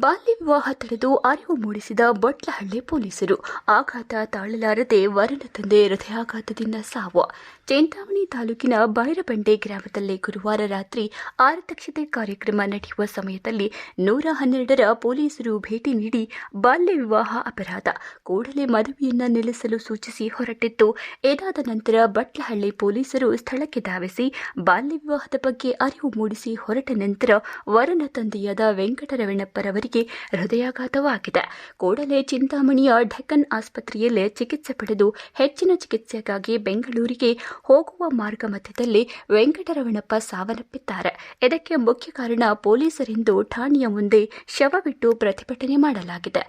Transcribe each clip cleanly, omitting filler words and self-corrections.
ಬಾಲ್ಯ ವಿವಾಹ ತಡೆದು ಅರಿವು ಮೂಡಿಸಿದ ಬೊಟ್ಲಹಳ್ಳಿ ಪೊಲೀಸರು. ಆಘಾತ ತಾಳಲಾರದೆ ವರನ ತಂದೆ ಹೃದಯಾಘಾತದಿಂದ ಸಾವು. ಚಿಂತಾಮಣಿ ತಾಲೂಕಿನ ಬೈರಬಂಡೆ ಗ್ರಾಮದಲ್ಲಿ ಗುರುವಾರ ರಾತ್ರಿ ಆರತಕ್ಷತೆ ಕಾರ್ಯಕ್ರಮ ನಡೆಯುವ ಸಮಯದಲ್ಲಿ 112ರ ಪೊಲೀಸರು ಭೇಟಿ ನೀಡಿ ಬಾಲ್ಯ ವಿವಾಹ ಅಪರಾಧ, ಕೂಡಲೇ ಮದುವೆಯನ್ನ ನಿಲ್ಲಿಸಲು ಸೂಚಿಸಿ ಹೊರಟಿತ್ತು. ಇದಾದ ನಂತರ ಬೊಟ್ಲಹಳ್ಳಿ ಪೊಲೀಸರು ಸ್ಥಳಕ್ಕೆ ಧಾವಿಸಿ ಬಾಲ್ಯ ವಿವಾಹದ ಬಗ್ಗೆ ಅರಿವು ಮೂಡಿಸಿ ಹೊರಟ ನಂತರ ವರನ ತಂದೆಯಾದ ವೆಂಕಟರಮಣಪ್ಪರವರಿಗೆ ಹೃದಯಾಘಾತವಾಗಿದೆ. ಕೂಡಲೇ ಚಿಂತಾಮಣಿಯ ಡೆಕ್ಕನ್ ಆಸ್ಪತ್ರೆಯಲ್ಲಿ ಚಿಕಿತ್ಸೆ ಪಡೆದು ಹೆಚ್ಚಿನ ಚಿಕಿತ್ಸೆಗಾಗಿ ಬೆಂಗಳೂರಿಗೆ ಹೋಗುವ ಮಾರ್ಗ ಮಧ್ಯದಲ್ಲಿ ವೆಂಕಟರಮಣಪ್ಪ ಸಾವನ್ನಪ್ಪಿದ್ದಾರೆ. ಇದಕ್ಕೆ ಮುಖ್ಯ ಕಾರಣ ಪೊಲೀಸರೆಂದು ಠಾಣೆಯ ಮುಂದೆ ಶವವಿಟ್ಟು ಪ್ರತಿಭಟನೆ ಮಾಡಲಾಗಿದೆ.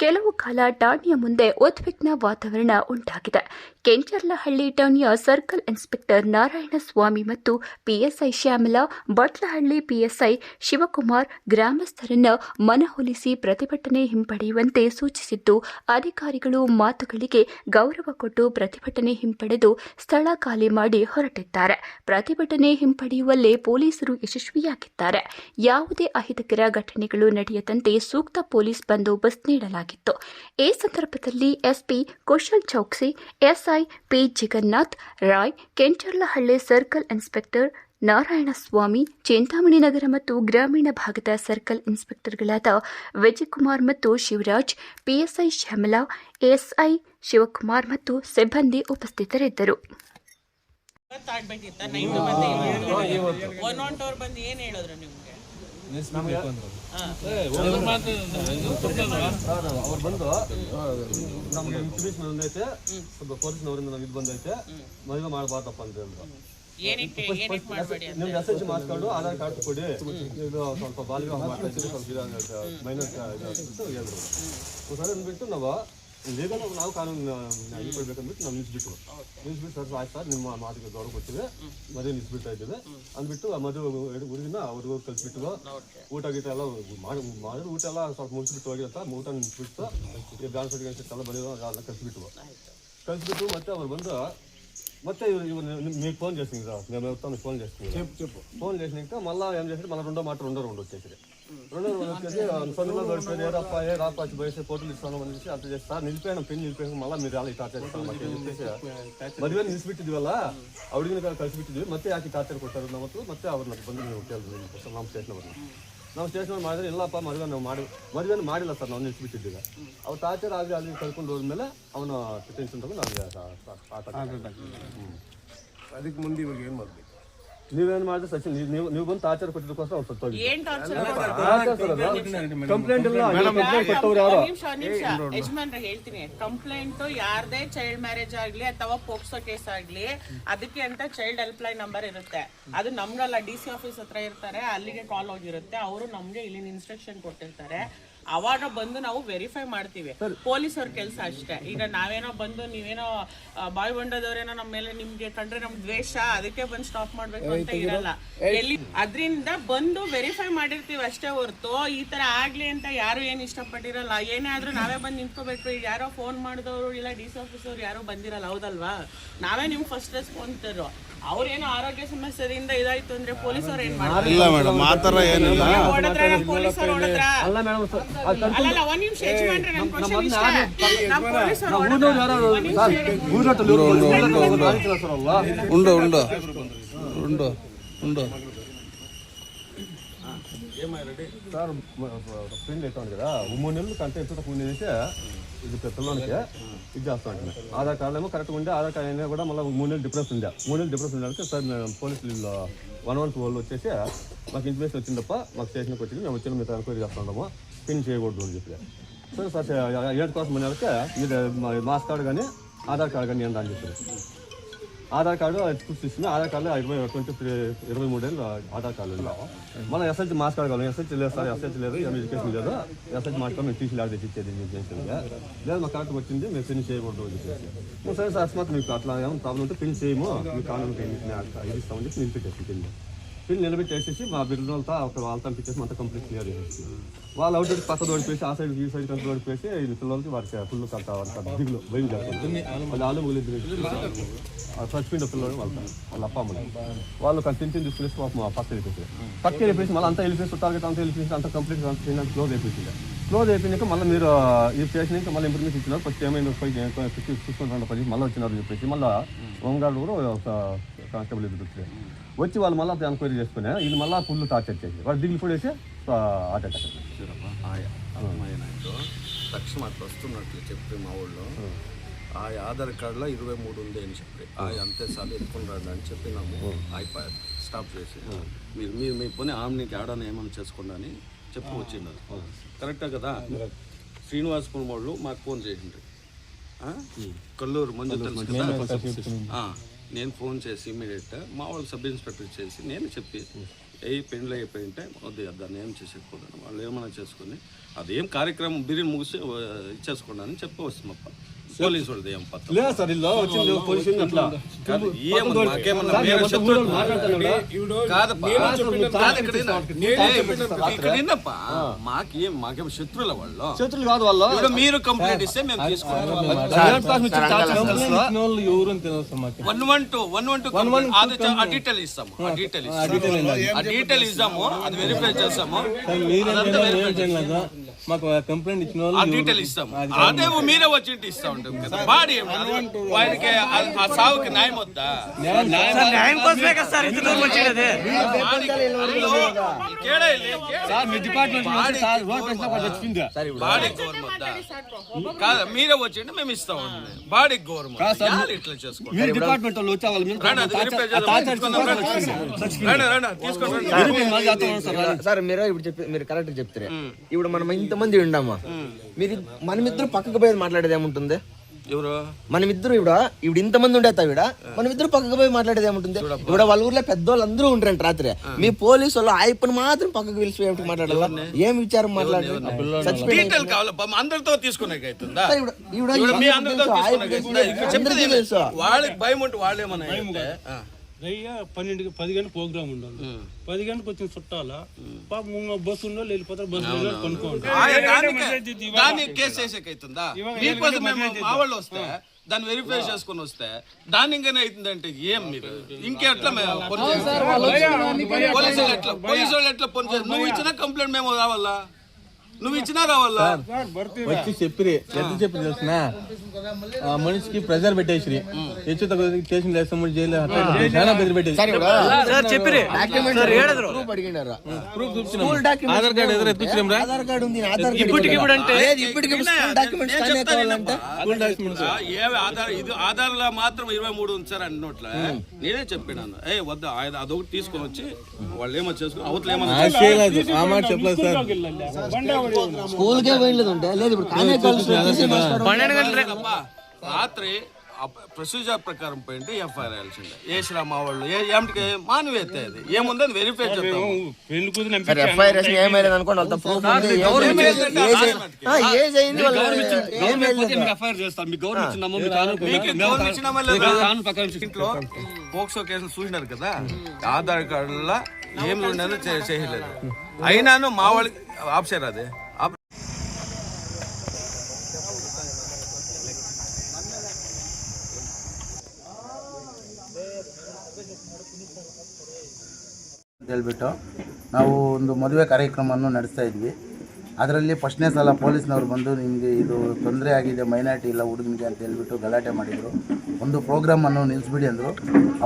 ಕೆಲವು ಕಾಲ ಠಾಣೆಯ ಮುಂದೆ ಉದ್ವಿಗ್ನ ವಾತಾವರಣ ಉಂಟಾಗಿದೆ. ಕೆಂಚರ್ಲಹಳ್ಳಿ ಠಾಣೆಯ ಸರ್ಕಲ್ ಇನ್ಸ್ಪೆಕ್ಟರ್ ನಾರಾಯಣಸ್ವಾಮಿ ಮತ್ತು ಪಿಎಸ್ಐ ಶ್ಯಾಮಲಾ, ಬೊಟ್ಲಹಳ್ಳಿ ಪಿಎಸ್ಐ ಶಿವಕುಮಾರ್ ಗ್ರಾಮಸ್ಥರನ್ನ ಮನವೊಲಿಸಿ ಪ್ರತಿಭಟನೆ ಹಿಂಪಡೆಯುವಂತೆ ಸೂಚಿಸಿದ್ದು, ಅಧಿಕಾರಿಗಳು ಮಾತುಗಳಿಗೆ ಗೌರವ ಕೊಟ್ಟು ಪ್ರತಿಭಟನೆ ಹಿಂಪಡೆದು ಸ್ಥಳ ಖಾಲಿ ಮಾಡಿ ಹೊರಟಿದ್ದಾರೆ. ಪ್ರತಿಭಟನೆ ಹಿಂಪಡೆಯುವಲ್ಲೇ ಪೊಲೀಸರು ಯಶಸ್ವಿಯಾಗಿದ್ದಾರೆ. ಯಾವುದೇ ಅಹಿತಕರ ಘಟನೆಗಳು ನಡೆಯದಂತೆ ಸೂಕ್ತ ಪೊಲೀಸ್ ಬಂದೋಬಸ್ತ್ ನೀಡಲಾಗಿದೆ. ಈ ಸಂದರ್ಭದಲ್ಲಿ SP Kushal Chouksi, SI P Jagannath Rai, Kencharlahalli circle inspector Narayanaswamy, Chintamani ನಗರ ಮತ್ತು ಗ್ರಾಮೀಣ ಭಾಗದ ಸರ್ಕಲ್ ಇನ್ಸ್ಪೆಕ್ಟರ್ಗಳಾದ ವಿಜಯಕುಮಾರ್ ಮತ್ತು ಶಿವರಾಜ್, ಪಿಎಸ್ಐ ಶ್ಯಾಮಲಾ, ಎಸ್ಐ ಶಿವಕುಮಾರ್ ಮತ್ತು ಸಿಬ್ಬಂದಿ ಉಪಸ್ಥಿತರಿದ್ದರು. ಅವ್ರು ಬಂದು ನಮ್ಗೆ ಇನ್ಫಾರ್ಮೇಶನ್ ಬಂದೈತೆ, ಪೊಲೀಸ್ನವರಿಂದ ನಮ್ಗೆ ಇದು ಬಂದೈತೆ, ಮದುವೆ ಮಾಡಬಾರ್ದಪ್ಪ ಅಂತ ಹೇಳಿದ್ರು. ನಿಮ್ಗೆ ಎಸ್ ಮಾಡಿಸ್ಕೊಂಡು ಆಧಾರ್ ಕಾರ್ಡ್ ಕೊಡಿ, ಇದು ಸ್ವಲ್ಪ ಬಾಲ್ಯ ವಿವಾಹ ಮಾಡ್ತಾರೆ, ಸ್ವಲ್ಪ ಮೈನಸ್ ಹೇಳಿದ್ರು. ಸರ್ ಅಂದ್ಬಿಟ್ಟು ನಾವು ಲೀಗಲ್ ನಾವು ಕಾನೂನು ಕೊಡ್ಬೇಕಂದ್ಬಿಟ್ಟು ನಾವು ನಿಲ್ಸ್ಬಿಟ್ಟು ಸರ್ ಆಯ್ತು ಸರ್ ನಿಮ್ಮ ಮಾತಿಗೆ ಗೌರವ ಕೊಡ್ತೀವಿ, ಮದುವೆ ನಿಲ್ಸ್ಬಿಡ್ತಾ ಇದ್ದೀವಿ ಅಂದ್ಬಿಟ್ಟು ಮದುವೆ ಹುಡುಗಿನ ಅವ್ರಿಗೂ ಕಲ್ಸ್ಬಿಟ್ಟು ಊಟ ಗೀಟ ಎಲ್ಲ ಮಾಡಿದ್ರು. ಊಟ ಎಲ್ಲ ಸ್ವಲ್ಪ ಮುಗಿಸ್ಬಿಟ್ಟು ಹೋಗಿರತ್ತ, ಊಟ ನಿಲ್ಸ್ಬಿಟ್ಟು ಬ್ಯಾನ್ ಸರ್ಟಿಫಿಕೇಟ್ ಎಲ್ಲ ಬಂದಿರೋ ಎಲ್ಲ ಕಲ್ಸ್ಬಿಟ್ಟು ಮತ್ತೆ ಅವ್ರು ಬಂದು ಮತ್ತೆ మీకు ఫోన్ చేసింది రా, మేము వస్తాను ఫోన్ చేస్తున్నాం. ఫోన్ చేసినాక మళ్ళీ ఏం చేసి మళ్ళీ రెండో వచ్చేసి సొంతంలో గడిపోయి ఏ రాప వచ్చి బయట పోటీలు ఇస్తాను అనేసి అంత చేస్తారు. నిలిపోయాను పెళ్లి నిలిపోయాను, మళ్ళీ మీరు అలా టార్చర్ ఇస్తాను చెప్పేసి ಮದುವೆ ನಿಲ್ಲಿಸ್ಬಿಟ್ಟಿದ್ವಲ್ಲ, ಹುಡುಗಿನ ಕಳಿಸ್ಬಿಟ್ಟಿದ್ವಿ. ಮತ್ತೆ ಯಾಕೆ ಟಾರ್ಚರ್ ಕೊಡ್ತಾರೆ ನಮ್ಮತ್ತು, ಮತ್ತೆ ಅವ್ರನ್ನ ಬಂದು ನೀವು ಕೇಳಿದ್ವಿ ನಮ್ಮ ಸ್ಟೇಷನ್ ನಾವು ಸ್ಟೇಷನ್ ಮಾಡಿದ್ರೆ ಇಲ್ಲಪ್ಪ ಮದುವೆನ ಮಾಡಿಲ್ಲ ಸರ್, ನಾವು ನಿಲ್ಲಿಸ್ಬಿಟ್ಟಿದ್ದೀವಿ. ಅವ್ರು ಟಾರ್ಚರ್ ಆಗಲಿ ಅಲ್ಲಿ ಕರ್ಕೊಂಡು ಹೋದ್ಮೇಲೆ ಅವನು ಟೆನ್ಷನ್ ತಗೊಂಡು ನಮಗೆ ಅದಕ್ಕೆ ಮುಂದೆ ಇವಾಗ ಏನು ಮಾಡಬೇಕು, ನೀವೇನು ಮಾಡಿದ್ರೆ ಸಚಿನ್ ನೀವು ಬಂದು ಟಾರ್ಚರ್ ಕೊಟ್ಟಿದ್ದಕ್ಕೋಸ್ಕರ ಅವ್ರು ಸತ್ತೋಗಿ ಕಂಪ್ಲೇಂಟ್ ಯಜಮಾನ್ರ ಹೇಳ್ತೀನಿ. ಕಂಪ್ಲೇಂಟ್ ಯಾರದೇ ಚೈಲ್ಡ್ ಮ್ಯಾರೇಜ್ ಆಗ್ಲಿ ಅಥವಾ ಪೋಕ್ಸೋ ಕೇಸ್ ಆಗ್ಲಿ, ಅದಕ್ಕೆ ಅಂತ ಚೈಲ್ಡ್ ಹೆಲ್ಪ್ ಲೈನ್ ನಂಬರ್ ಇರುತ್ತೆ. ಅದು ನಮ್ಗಲ್ಲ, DC ಆಫೀಸ್ ಹತ್ರ ಇರ್ತಾರೆ, ಅಲ್ಲಿಗೆ ಕಾಲ್ ಹೋಗಿರುತ್ತೆ. ಅವರು ನಮ್ಗೆ ಇಲ್ಲಿನ ಇನ್ಸ್ಟ್ರಕ್ಷನ್ ಕೊಟ್ಟಿರ್ತಾರೆ. ಅವಾಗ ಬಂದು ನಾವು ವೆರಿಫೈ ಮಾಡ್ತೀವಿ. ಪೊಲೀಸವ್ರ ಕೆಲಸ ಅಷ್ಟೇ. ಈಗ ನಾವೇನೋ ಬಂದು ನೀವೇನೋ ಬಾಯ್ ಬಂಡದವ್ರೇನೋ ನಮ್ಮ ಮೇಲೆ ನಿಮ್ಗೆ ಕಂಡ್ರೆ ನಮ್ ದ್ವೇಷ, ಅದಕ್ಕೆ ಬಂದು ಸ್ಟಾಪ್ ಮಾಡ್ಬೇಕು ಅಂತ ಇರಲ್ಲ. ಎಲ್ಲಿ ಅದರಿಂದ ಬಂದು ವೆರಿಫೈ ಮಾಡಿರ್ತೀವಿ ಅಷ್ಟೇ ಹೊರತು ಈ ತರ ಆಗ್ಲಿ ಅಂತ ಯಾರು ಏನ್ ಇಷ್ಟಪಟ್ಟಿರಲ್ಲ. ಏನೇ ಆದ್ರೂ ನಾವೇ ಬಂದು ನಿಂತ್ಕೋಬೇಕು. ಈಗ ಯಾರೋ ಫೋನ್ ಮಾಡಿದವರು ಇಲ್ಲ DC ಆಫೀಸ್ ಅವ್ರು ಯಾರೋ ಬಂದಿರಲ್ಲ, ಹೌದಲ್ವಾ? ನಾವೇ ನಿಮ್ಗೆ ಫಸ್ಟ್ ರೆಸ್ಪಾನ್ಸ್. ಅವ್ರೇನೋ ಆರೋಗ್ಯ ಸಮಸ್ಯೆಯಿಂದ ಇದಾಯ್ತು ಅಂದ್ರೆ ಪೊಲೀಸರು ಏನ್ ಮಾಡ್ತಾರೆ? ಪೊಲೀಸರು ಹೊಡೆದ್ರ ಅಲ್ಲಲ್ಲ, ಒಂದ್ ನಿಮಿಷ ಯಜಮಾನ್ರೆ, ನನ್ ಕ್ವಶನ್ ಇಷ್ಟ. ನಮ್ಮ ಪೊಲೀಸರು సార్ ఫ్రెండ్ అవుతా ఉంది కదా, 3 నెలలు కంటే ఎంత ఫోన్ చేసి ఇది పిల్లలకి ఇది చేస్తా ఉంటుంది. ఆధార్ కార్డు ఏమో కరెక్ట్గా ఉండే, ఆధార్ కార్డు అయినా కూడా మళ్ళీ 3 నెలలు డిఫరెన్స్ ఉండే. 3 నెలలు డిఫరెన్స్ ఉండడానికి సార్ పోలీసులు 112 వాళ్ళు వచ్చేసి మాకు ఇన్ఫర్మేషన్ వచ్చిందప్ప, మాకు స్టేషన్కి వచ్చి మేము వచ్చిన మీద ఎంక్వైరీ చేస్తున్నాము, పిన్ చేయకూడదు అని చెప్పి. సార్ సార్ 7 కోసం అనేళ్ళకి ఇది మాస్ కార్డు కానీ ఆధార్ కార్డు కానీ ఏంటని చెప్పారు. ఆధార్ కార్డు చూపిస్తుంది. ఆధార్ కార్డులో 23 ఏళ్ళు ఆధార్ కార్డు. మళ్ళీ SH మాస్ కార్డు కావాలి. SH లేదు సార్, SH లేదు, ఎడ్యుకేషన్ లేదు. SH మాస్ కార్డు మేము తీసి లాగా తెచ్చిచ్చేది లేదు, మా కరెక్ట్గా వచ్చింది, మేము పిన్ చేయకూడదు అని చెప్పేసి. సరే సార్, అకస్మాత్ మీకు అట్లా ఏమైనా ప్రాబ్లం ఉంటే పిన్ చేయము, మీ కాలంలో ఇది ఇస్తామని చెప్పి నిలిపెట్టేసి పిల్లలు నిలబెట్టి వేసేసి మా బిల్లు వాళ్ళతో పంపించేసి అంతా కంప్లీట్ క్లియర్ చేసేసి వాళ్ళు అవుట్ పక్కన ఓడిపోయి ఆ సైడ్ ఈ సైడ్ కంటే ఓడిపోయి ఇది పిల్లలకి వారికి ఫుల్ కట్ట దిగులు భయం చేస్తారు వాళ్ళు ఆలు ముగ్గులు చచ్చిపోయిన పిల్లలు వాళ్ళ అప్ప అమ్మలు వాళ్ళు తింటి తీసుకునేసి పక్క వెళ్ళిపోయి మళ్ళీ అంతా వెళ్ళిపోయి చుట్టాలకి అంతా వెళ్ళిపోయి అంతా కంప్లీట్ క్లోజ్ అయిపోయింది. క్లోజ్ అయిపోయినాక మళ్ళీ మీరు ఇది చేసినాక మళ్ళీ ఇన్ఫర్మేషన్ ఇచ్చినారు ఫస్ట్ ఏమైనా చూసుకుంటారు పని మళ్ళీ వచ్చినారు చెప్పేసి మళ్ళీ హోంగార్డు కూడా ఒక కానిస్టేబుల్ ఎదురు వచ్చి వాళ్ళు మళ్ళీ ఎంక్వైరీ చేసుకునే ఇది మళ్ళీ ఫుల్ టార్చర్ చేసి వాళ్ళు దిగులు పడేసి హార్ట్ అటాక్ తక్షణం అట్లా వస్తున్నట్లు చెప్పి మా ఊళ్ళో ఆ ఆధార్ కార్డులో 23 ఉంది అని చెప్పి అంతే సార్లు ఎత్తుకుని రండి అని చెప్పినాము. అయిపోయారు స్టాప్ చేసి మీరు మీ పని ఆమెకి ఆడాను ఏమైనా చేసుకోండి అని చెప్పి వచ్చిండారు. కరెక్టే కదా. శ్రీనివాసపురం వాళ్ళు మాకు ఫోన్ చేసిండ్రు, కొల్లూరు మంజు తెలుసు కదా. నేను ఫోన్ చేసి ఇమీడియట్గా మా వాళ్ళు సబ్ ఇన్స్పెక్టర్ చేసి నేను చెప్పి పెండ్లు అయిపోయి ఉంటే వద్దు దాన్ని ఏం చేసేకపోతాను వాళ్ళు ఏమైనా చేసుకుని అదేం కార్యక్రమం బిర్యానీ ముగిసి ఇచ్చేసుకోండి అని చెప్పి వస్తుందప్ప. పోలీసు వాళ్ళది ఏం పత్రం లేదు సార్, ఇలా వచ్చింది పొజిషన్ అట్లా మాకేం శత్రువుల వాళ్ళు చేతులు కాదు వాళ్ళు మీరు కంప్లైంట్ ఇస్తే మేము తీసుకుంటాం. 112 డీటెయిల్ ఇస్తాము, డీటెయిల్ ఇస్తాము, అది వెరిఫై చేస్తాము, మాకు కంప్లైంట్ ఇచ్చిన డీటెయిల్ ఇస్తాము. అదే మీరే వచ్చి ఇస్తా ఉంటాం కదా. బాడీ వాడికి ఆ సావుకి న్యాయం వద్దా? న్యాయం కోసమే కదా సార్ ఇంత దూరం వచ్చేది. కాదు మీరే వచ్చింటే మేము ఇస్తాం. బాడీ గవర్నమెంట్ ఇట్లా చేసుకోండి. డిపార్ట్మెంట్ వాళ్ళు సార్ మీరు ఇప్పుడు మీరు కరెక్ట్ చెప్తారే. ఇప్పుడు మనం ఇంతమంది ఉన్నామా, మీరు మనమిద్దరు పక్కకు పోయి మాట్లాడేది ఏముంటుంది? ఎవరు మనమిద్దరు ఇప్పుడు ఇంతమంది ఉండేస్తా మనమిద్దరు పక్కకు పోయి మాట్లాడేది ఏముంటుంది? ఇప్పుడు వాళ్ళ ఊర్లో పెద్దవాళ్ళు అందరూ ఉంటారంట. రాత్రి మీ పోలీసు వాళ్ళు ఆయప్పని మాత్రం పక్కకు పిలిచి ఏమిటి మాట్లాడాలా? ఏం విచారం మాట్లాడాలి? అందరితో తీసుకునే తెలుసు వాళ్ళకి భయం ఉంటే వాళ్ళు ఏమన్నా 10 గంటల ప్రోగ్రామ్ ఉండాలి. 10 గంటలకు వచ్చిన చుట్టాల పాప బస్సు ఉండో వెళ్ళిపోతారు. బస్సు కొనుక్కోండి దాన్ని కేసు చేసేకైతుందా? మా వాళ్ళు వస్తే దాన్ని వెరిఫై చేసుకుని వస్తే దాన్ని ఇంకనే అవుతుందంటే ఏం మీరు ఇంకెట్లా పోలీసులు ఎట్లా పని చేస్తారు? నువ్వు ఇచ్చిన కంప్లైంట్ మేము రావాలా? నువ్వు ఇచ్చినా రావాలా? వచ్చి చెప్పి ఎంత చెప్పి తెలిసిన మనిషికి ప్రెజర్ పెట్టేసి హెచ్చు తక్కువ స్టేషన్ లేస్తాము జైలు పెట్టేసి ఆధార్ కార్డు ఎదురు ఎత్తుచ్చినాం. ఆధార్ లో మాత్రం 23 ఉంది సార్ అన్నట్ల నేనే చెప్పినాను. వద్ద అదొకటి తీసుకొని వచ్చి వాళ్ళు ఏమో చేసుకుని అవతల ఏమన్నా చెప్పలేదు సార్. స్కూల్కే పోయలేదంటే లేదు. రాత్రి ప్రొసీజర్ ప్రకారం పోయింటే ఎఫ్ఐఆర్ వేయాల్సిందే. వేసిరా మా వాళ్ళు ఏమిటికి మానవేత్తే అది ఏముందని వెరిఫై చేస్తాము. ఇంట్లో పోక్సో కేసులు చూసినారు కదా, ఆధార్ కార్డులో ఏమి ఉండదో చేయలేదు. అయినాను మా వాళ్ళకి ఆప్షన్ అదే ಹೇಳ್ಬಿಟ್ಟು ನಾವು ಒಂದು ಮದುವೆ ಕಾರ್ಯಕ್ರಮವನ್ನು ನಡೆಸ್ತಾ ಇದ್ವಿ. ಅದರಲ್ಲಿ ಫಸ್ಟ್ನೇ ಸಲ ಪೊಲೀಸ್ನವ್ರು ಬಂದು ನಿಮಗೆ ಇದು ತೊಂದರೆ ಆಗಿದೆ ಮೈನಾರಿಟಿ ಇಲ್ಲ ಹುಡುಗನಿಗೆ ಅಂತ ಹೇಳ್ಬಿಟ್ಟು ಗಲಾಟೆ ಮಾಡಿದರು. ಒಂದು ಪ್ರೋಗ್ರಾಮನ್ನು ನಿಲ್ಲಿಸ್ಬಿಡಿ ಅಂದರು.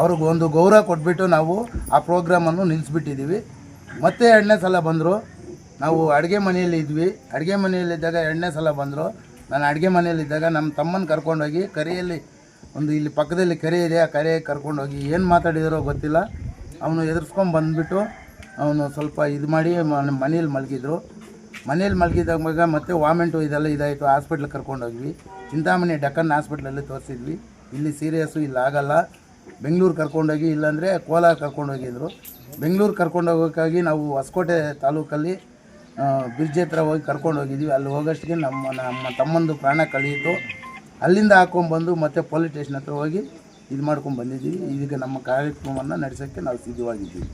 ಅವ್ರಿಗೆ ಒಂದು ಗೌರವ ಕೊಟ್ಬಿಟ್ಟು ನಾವು ಆ ಪ್ರೋಗ್ರಾಮನ್ನು ನಿಲ್ಲಿಸ್ಬಿಟ್ಟಿದ್ದೀವಿ. ಮತ್ತೆ 2ನೇ ಸಲ ಬಂದರು. ನಾವು ಅಡುಗೆ ಮನೆಯಲ್ಲಿ ಇದ್ವಿ. ಅಡುಗೆ ಮನೆಯಲ್ಲಿದ್ದಾಗ 2ನೇ ಸಲ ಬಂದರು. ನಾನು ಅಡುಗೆ ಮನೆಯಲ್ಲಿದ್ದಾಗ ನಮ್ಮ ತಮ್ಮನ ಕರ್ಕೊಂಡೋಗಿ ಕೆರೆಯಲ್ಲಿ ಒಂದು ಇಲ್ಲಿ ಪಕ್ಕದಲ್ಲಿ ಕೆರೆ ಇದೆ, ಆ ಕೆರೆಗೆ ಕರ್ಕೊಂಡೋಗಿ ಏನು ಮಾತಾಡಿದಾರೋ ಗೊತ್ತಿಲ್ಲ. ಅವನು ಎದುರಿಸ್ಕೊಂಡು ಬಂದುಬಿಟ್ಟು ಅವನು ಸ್ವಲ್ಪ ಇದು ಮಾಡಿ ಮನೇಲಿ ಮಲಗಿದ್ರು. ಮನೇಲಿ ಮಲಗಿದಾಗ ಮತ್ತೆ ವಾಮೆಂಟು ಇದೆಲ್ಲ ಇದಾಯಿತು. ಹಾಸ್ಪಿಟ್ಲಿಗೆ ಕರ್ಕೊಂಡೋಗ್ವಿ. ಚಿಂತಾಮಣಿ ಡೆಕ್ಕನ್ ಹಾಸ್ಪಿಟ್ಲಲ್ಲಿ ತೋರಿಸಿದ್ವಿ. ಇಲ್ಲಿ ಸೀರಿಯಸ್ಸು ಇಲ್ಲಿ ಆಗಲ್ಲ, ಬೆಂಗಳೂರು ಕರ್ಕೊಂಡೋಗಿ ಇಲ್ಲಾಂದರೆ ಕೋಲಾರ ಕರ್ಕೊಂಡೋಗಿದ್ರು. ಬೆಂಗಳೂರು ಕರ್ಕೊಂಡೋಗೋಕ್ಕಾಗಿ ನಾವು ಹೊಸಕೋಟೆ ತಾಲೂಕಲ್ಲಿ ಬ್ರಿಡ್ಜ್ ಹತ್ರ ಹೋಗಿ ಕರ್ಕೊಂಡೋಗಿದ್ವಿ. ಅಲ್ಲಿ ಹೋಗೋಷ್ಟಿಗೆ ನಮ್ಮ ತಮ್ಮಂದು ಪ್ರಾಣ ಕಳೆಯಿತು. ಅಲ್ಲಿಂದ ಹಾಕ್ಕೊಂಡ್ಬಂದು ಮತ್ತೆ ಪೊಲೀಸ್ ಸ್ಟೇಷನ್ ಹತ್ರ ಹೋಗಿ ಇದು ಮಾಡ್ಕೊಂಡು ಬಂದಿದ್ದೀವಿ. ಇದಕ್ಕೆ ನಮ್ಮ ಕಾರ್ಯಕ್ರಮವನ್ನು ನಡೆಸೋಕ್ಕೆ ನಾವು ಸಿದ್ಧವಾಗಿದ್ದೀವಿ.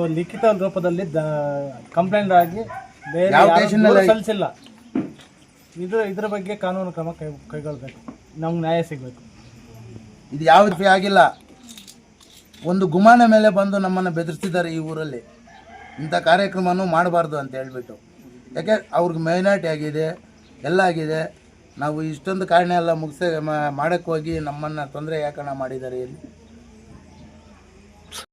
ಲಿಖಿತ ರೂಪದಲ್ಲಿ ಕಂಪ್ಲೇಂಟ್ ಆಗಿ ಬೇರೆ ಯಾವ ಯಾರು station ದೂರು ಅಲ್ಲಿ- ಸಲ್ಲಿಸಿಲ್ಲ. ಇದ್ರ ಬಗ್ಗೆ ಕಾನೂನು ಕ್ರಮ ಕೈಗೊಳ್ಬೇಕು, ನಮ್ಗೆ ನ್ಯಾಯ ಸಿಗಬೇಕು. ಇದು ಯಾವ ರೀತಿ ಆಗಿಲ್ಲ. ಒಂದು ಗುಮಾನ ಮೇಲೆ ಬಂದು ನಮ್ಮನ್ನು ಬೆದರಿಸಿದ್ದಾರೆ ಈ ಊರಲ್ಲಿ. ಇಂಥ ಕಾರ್ಯಕ್ರಮನೂ ಮಾಡಬಾರ್ದು ಅಂತ ಹೇಳ್ಬಿಟ್ಟು, ಯಾಕೆ ಅವ್ರಿಗೆ ಮೈನಾರಿಟಿ ಆಗಿದೆ, ಎಲ್ಲ ಆಗಿದೆ. ನಾವು ಇಷ್ಟೊಂದು ಕಾರಣ ಎಲ್ಲ ಮಾಡೋಕ್ಕೆ ಹೋಗಿ ನಮ್ಮನ್ನು ತೊಂದರೆ ಯಾಕಣ ಮಾಡಿದ್ದಾರೆ ಇಲ್ಲಿ.